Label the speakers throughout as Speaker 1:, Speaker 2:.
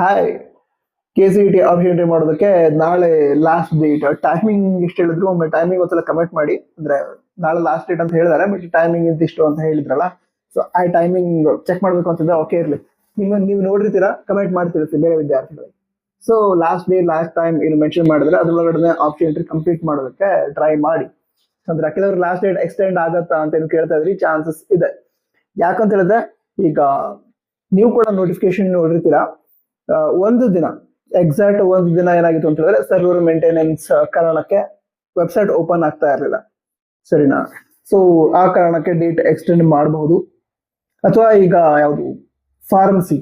Speaker 1: Hi. KCET option entry ಮಾಡೋದಕ್ಕೆ ನಾಳೆ last date. Timing ಇಷ್ಟು ಹೇಳಿದ್ರು, ಒಮ್ಮೆ ಟೈಮಿಂಗ್ ಒಂದ್ಸಲ ಕಮೆಂಟ್ ಮಾಡಿ. ಅಂದ್ರೆ ನಾಳೆ ಲಾಸ್ಟ್ ಡೇಟ್ ಅಂತ ಹೇಳಿದಾರೆ, ಬಟ್ ಟೈಮಿಂಗ್ ಇಂತಿಷ್ಟು ಅಂತ ಹೇಳಿದ್ರಲ್ಲ, ಸೊ ಆ ಟೈಮಿಂಗ್ ಚೆಕ್ ಮಾಡ್ಬೇಕು ಅಂತಂದ್ರೆ ಓಕೆ ಇರ್ಲಿ. ನೀವು ನೋಡಿರ್ತೀರಾ, ಕಮೆಂಟ್ ಮಾಡ್ತಿರ್ತೀವಿ ಬೇರೆ ವಿದ್ಯಾರ್ಥಿಗಳಿಗೆ. So last day last time ಏನು ಮೆನ್ಷನ್ ಮಾಡಿದ್ರೆ ಅದ್ರೊಳಗಡೆ ಆಪ್ಷನ್ ಎಂಟ್ರಿ ಕಂಪ್ಲೀಟ್ ಮಾಡೋದಕ್ಕೆ ಟ್ರೈ ಮಾಡಿ. ಅಂದ್ರೆ ಕೆಲವರು ಲಾಸ್ಟ್ ಡೇಟ್ ಎಕ್ಸ್ಟೆಂಡ್ ಆಗತ್ತಾ ಅಂತ ಏನು ಕೇಳ್ತಾ ಇದ್ರಿ, ಚಾನ್ಸಸ್ ಇದೆ. ಯಾಕಂತ ಹೇಳಿದ್ರೆ ಈಗ ನೀವು ಕೂಡ ನೋಟಿಫಿಕೇಶನ್ ನೋಡಿರ್ತೀರಾ. ಒಂದು ದಿನ ಎಕ್ಸಾಕ್ಟ್ ಒಂದು ದಿನ ಏನಾಗಿತ್ತು ಅಂತ ಹೇಳಿದ್ರೆ ಸರ್ವರ್ ಮೇಂಟೆನೆನ್ಸ್ ಕಾರಣಕ್ಕೆ ವೆಬ್ಸೈಟ್ ಓಪನ್ ಆಗ್ತಾ ಇರಲಿಲ್ಲ, ಸರಿನಾ? ಸೊ ಆ ಕಾರಣಕ್ಕೆ ಡೇಟ್ ಎಕ್ಸ್ಟೆಂಡ್ ಮಾಡಬಹುದು. ಅಥವಾ ಈಗ ಯಾವುದು ಫಾರ್ಮಸಿ,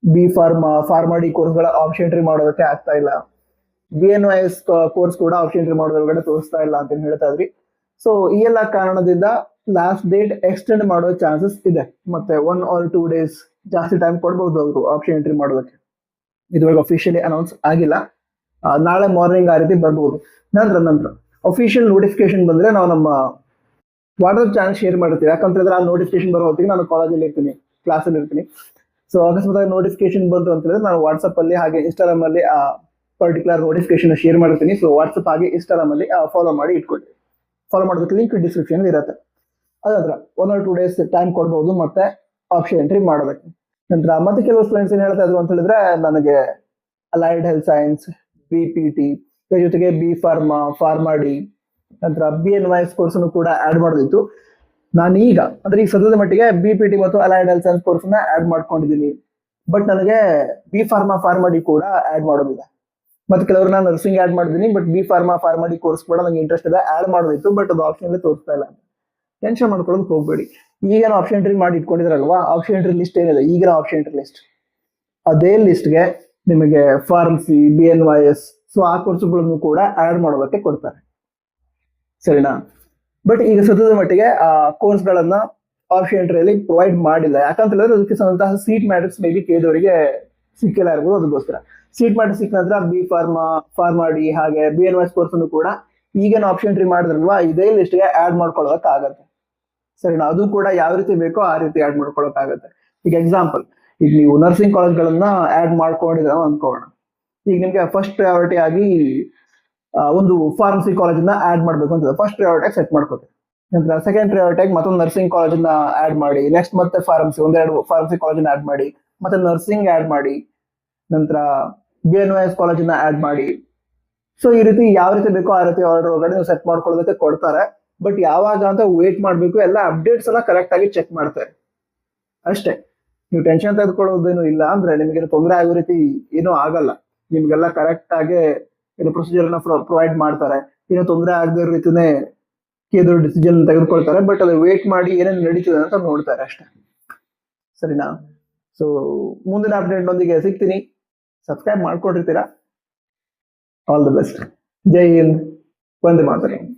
Speaker 1: ಬಿ ಫಾರ್ಮಡಿ ಕೋರ್ಸ್ಗಳ ಆಪ್ಷನ್ ಎಂಟ್ರಿ ಮಾಡೋದಕ್ಕೆ ಆಗ್ತಾ ಇಲ್ಲ. BNYS ಕೋರ್ಸ್ ಕೂಡ ಆಪ್ಷನ್ ಎಂಟ್ರಿ ಮಾಡೋದ್ರೊಳಗಡೆ ತೋರಿಸ್ತಾ ಇಲ್ಲ ಅಂತ ಹೇಳ್ತಾ ಇದ್ರಿ. ಸೊ ಈ ಎಲ್ಲ ಕಾರಣದಿಂದ ಲಾಸ್ಟ್ ಡೇಟ್ ಎಕ್ಸ್ಟೆಂಡ್ ಮಾಡೋ ಚಾನ್ಸಸ್ ಇದೆ. ಮತ್ತೆ 1 or 2 days ಜಾಸ್ತಿ ಟೈಮ್ ಕೊಡ್ಬಹುದು ಅವರು ಆಪ್ಷನ್ ಎಂಟ್ರಿ ಮಾಡೋದಕ್ಕೆ. ಇದುವರೆಗೆ ಅಫಿಷಿಯಲಿ ಅನೌನ್ಸ್ ಆಗಿಲ್ಲ. ನಾಳೆ ಮಾರ್ನಿಂಗ್ ಆ ರೀತಿ ಬರ್ಬೋದು. ನಂತರ ಅಫಿಷಿಯಲ್ ನೋಟಿಫಿಕೇಶನ್ ಬಂದ್ರೆ ನಾವು ನಮ್ಮ ವಾಟ್ಸ್ಆಪ್ ಚಾನಲ್ ಶೇರ್ ಮಾಡಿರ್ತೀವಿ. ಯಾಕಂತಂದ್ರೆ ಆ ನೋಟಿಫಿಕೇಶನ್ ಬರೋ ಹೊತ್ತಿಗೆ ನಾನು ಕಾಲೇಜಲ್ಲಿ ಇರ್ತೀನಿ, ಕ್ಲಾಸಲ್ಲಿ ಇರ್ತೀನಿ. ಸೊ ಅಕಸ್ಮಾತ್ ನೋಟಿಫಿಕೇಶನ್ ಬಂತು ಅಂತ ಹೇಳಿದ್ರೆ ನಾನು ವಾಟ್ಸ್ಆಪ್ ಅಲ್ಲಿ ಹಾಗೆ ಇನ್ಸ್ಟಾಗ್ರಾಮ್ ಅಲ್ಲಿ ಆ ಪರ್ಟಿಕ್ಯುಲರ್ ನೋಟಿಫಿಕೇಶನ್ ಶೇರ್ ಮಾಡಿರ್ತೀನಿ. ಸೊ ವಾಟ್ಸ್ಆಪ್ ಹಾಗೆ ಇನ್ಸ್ಟಾಗ್ರಾಮ್ ಅಲ್ಲಿ ಫಾಲೋ ಮಾಡಿ ಇಟ್ಕೊಳ್ಳಿ. ಫಾಲೋ ಮಾಡೋದಕ್ಕೆ ಲಿಂಕ್ ಡಿಸ್ಕ್ರಿಪ್ಷನ್ ಇರುತ್ತೆ. ಅದಂತರ 1 or 2 days ಟೈಮ್ ಕೊಡ್ಬಹುದು ಮತ್ತೆ ಆಪ್ಷನ್ ಎಂಟ್ರಿ ಮಾಡೋದಕ್ಕೆ. ನಂತರ ಮತ್ತೆ ಕೆಲವು ಸ್ಟೂಡೆಂಟ್ಸ್ ಏನ್ ಹೇಳ್ತಾ ಇದ್ರು ಅಂತ ಹೇಳಿದ್ರೆ, ನನಗೆ ಅಲೈಡ್ ಹೆಲ್ತ್ ಸೈನ್ಸ್, BPT ಜೊತೆಗೆ ಫಾರ್ಮಾಡಿ, ನಂತರ BNYS ಕೋರ್ಸ್ ಕೂಡ ಆಡ್ ಮಾಡೋದಿತ್ತು. ನಾನು ಈಗ ಸದ್ಯದ ಮಟ್ಟಿಗೆ BPT ಮತ್ತು ಅಲೈಡ್ ಹೆಲ್ತ್ ಸೈನ್ಸ್ ಕೋರ್ಸ್ ನ ಆಡ್ ಮಾಡ್ಕೊಂಡಿದ್ದೀನಿ. ಬಟ್ ನನಗೆ ಫಾರ್ಮಾಡಿ ಕೂಡ ಆಡ್ ಮಾಡೋದಿದೆ. ಮತ್ತೆ ಕೆಲವರು ನಾನು ನರ್ಸಿಂಗ್ ಆಡ್ ಮಾಡಿದ್ದೀನಿ, ಬಟ್ ಫಾರ್ಮಾಡಿ ಕೋರ್ಸ್ ಕೂಡ ನಂಗೆ ಇಂಟ್ರೆಸ್ಟ್ ಇದೆ, ಆಡ್ ಮಾಡೋದಿತ್ತು. ಬಟ್ ಅದು ಆಪ್ಷನ್ ತೋರಿಸ್ತಾ ಇಲ್ಲ. ಟೆನ್ಷನ್ ಮಾಡ್ಕೊಳ್ಳೋದಕ್ಕೆ ಹೋಗ್ಬೇಡಿ. ಈಗೇನು ಆಪ್ಷನ್ ಎಂಟ್ರಿ ಮಾಡಿ ಇಟ್ಕೊಂಡಿದ್ರಲ್ವಾ, ಆಪ್ಷನ್ ಎಂಟ್ರಿ ಲಿಸ್ಟ್ ಏನಿದೆ ಈಗಿನ ಆಪ್ಷನ್ ಎಂಟ್ರಿ ಲಿಸ್ಟ್, ಅದೇ ಲಿಸ್ಟ್ಗೆ ನಿಮಗೆ ಫಾರ್ಮಸಿ, BNYS ಸೊ ಆ ಕೋರ್ಸ್ಗಳನ್ನು ಕೂಡ ಆಡ್ ಮಾಡೋದಕ್ಕೆ ಕೊಡ್ತಾರೆ, ಸರಿನಾ? ಬಟ್ ಈಗ ಸದ್ಯದ ಮಟ್ಟಿಗೆ ಆ ಕೋರ್ಸ್ಗಳನ್ನ ಆಪ್ಷನ್ ಎಂಟ್ರಿಯಲ್ಲಿ ಪ್ರೊವೈಡ್ ಮಾಡಿಲ್ಲ. ಯಾಕಂತ ಹೇಳಿದ್ರೆ ಅದಕ್ಕೆ ಸಂಬಂಧಂತಹ ಸೀಟ್ ಮ್ಯಾಟ್ರಿಕ್ಸ್ ಮೇ ಬಿ ಕೇಳಿದವರಿಗೆ ಸಿಕ್ಕಿಲ್ಲ ಇರ್ಬೋದು. ಅದಕ್ಕೋಸ್ಕರ ಸೀಟ್ ಮ್ಯಾಟ್ರಿಕ್ಸ್ ಸಿಕ್ಕ ನಂತರ ಫಾರ್ಮಾಡಿ ಹಾಗೆ BNYS ಕೋರ್ಸ್ ಕೂಡ ಈಗೇನು ಆಪ್ಷನ್ ಎಂಟ್ರಿ ಮಾಡಿದ್ರಲ್ವಾ, ಇದೇ ಲಿಸ್ಟ್ಗೆ ಆಡ್ ಮಾಡ್ಕೊಳ್ಳೋದಕ್ಕೆ ಆಗತ್ತೆ, ಸರಿನಾ? ಅದು ಕೂಡ ಯಾವ ರೀತಿ ಬೇಕೋ ಆ ರೀತಿ ಆಡ್ ಮಾಡ್ಕೊಳ್ಳೋಕ್ಕಾಗತ್ತೆ. ಈಗ ಎಕ್ಸಾಂಪಲ್, ಈಗ ನೀವು ನರ್ಸಿಂಗ್ ಕಾಲೇಜ್ಗಳನ್ನ ಆಡ್ ಮಾಡ್ಕೊಂಡಿದ್ರೆ ಅನ್ಕೋಣ. ಈಗ ನಿಮ್ಗೆ ಫಸ್ಟ್ ಪ್ರಯಾರಿಟಿ ಆಗಿ ಒಂದು ಫಾರ್ಮಸಿ ಕಾಲೇಜನ್ನ ಆಡ್ ಮಾಡ್ಬೇಕು ಅಂತ ಫಸ್ಟ್ ಪ್ರಯಾರಿಟಿ ಸೆಟ್ ಮಾಡ್ಕೋತೀವಿ. ನಂತರ ಸೆಕೆಂಡ್ ಪ್ರಯಾರಿಟಿ ಮತ್ತೊಂದು ನರ್ಸಿಂಗ್ ಕಾಲೇಜನ್ನ ಆಡ್ ಮಾಡಿ, ನೆಕ್ಸ್ಟ್ ಮತ್ತೆ ಒಂದೆರಡು ಫಾರ್ಮಸಿ ಕಾಲೇಜನ್ನ ಆಡ್ ಮಾಡಿ, ಮತ್ತೆ ನರ್ಸಿಂಗ್ ಆಡ್ ಮಾಡಿ, ನಂತರ BNYS ಕಾಲೇಜನ್ನ ಆಡ್ ಮಾಡಿ. ಸೊ ಈ ರೀತಿ ಯಾವ ರೀತಿ ಬೇಕೋ ಆ ರೀತಿ ಆರ್ಡರ್ ಒಳಗಡೆ ನೀವು ಸೆಟ್ ಮಾಡ್ಕೊಳ್ಳೋದಕ್ಕೆ ಕೊಡ್ತಾರೆ. ಬಟ್ ಯಾವಾಗ ಅಂತ ವೇಟ್ ಮಾಡಬೇಕು. ಎಲ್ಲ ಅಪ್ಡೇಟ್ಸ್ ಎಲ್ಲ ಕರೆಕ್ಟ್ ಆಗಿ ಚೆಕ್ ಮಾಡ್ತಾರೆ ಅಷ್ಟೇ. ನೀವು ಟೆನ್ಷನ್ ತೆಗೆದುಕೊಳ್ಳೋದೇನು ಇಲ್ಲ. ಅಂದ್ರೆ ನಿಮಗೆ ತೊಂದರೆ ಆಗೋ ರೀತಿ ಏನೂ ಆಗಲ್ಲ. ನಿಮ್ಗೆಲ್ಲ ಕರೆಕ್ಟ್ ಆಗಿ ಪ್ರೊಸೀಜರ್ ನ ಪ್ರೊವೈಡ್ ಮಾಡ್ತಾರೆ. ಏನೋ ತೊಂದರೆ ಆಗದೇ ಇರೋ ರೀತಿನೇ ಡಿಸಿಷನ್ ತೆಗೆದುಕೊಳ್ತಾರೆ. ಬಟ್ ಅದು ವೇಟ್ ಮಾಡಿ ಏನೇನು ನಡೀತದೆ ಅಂತ ನೋಡ್ತಾರೆ ಅಷ್ಟೇ, ಸರಿನಾ? ಸೊ ಮುಂದಿನ ಅಪ್ಡೇಟ್ ನೊಂದಿಗೆ ಸಿಗ್ತೀನಿ. ಸಬ್ಸ್ಕ್ರೈಬ್ ಮಾಡ್ಕೊಂಡಿರ್ತೀರಾ. All the best. ಜೈ ಹಿಂದ್, ವಂದೇ ಮಾತರಂ.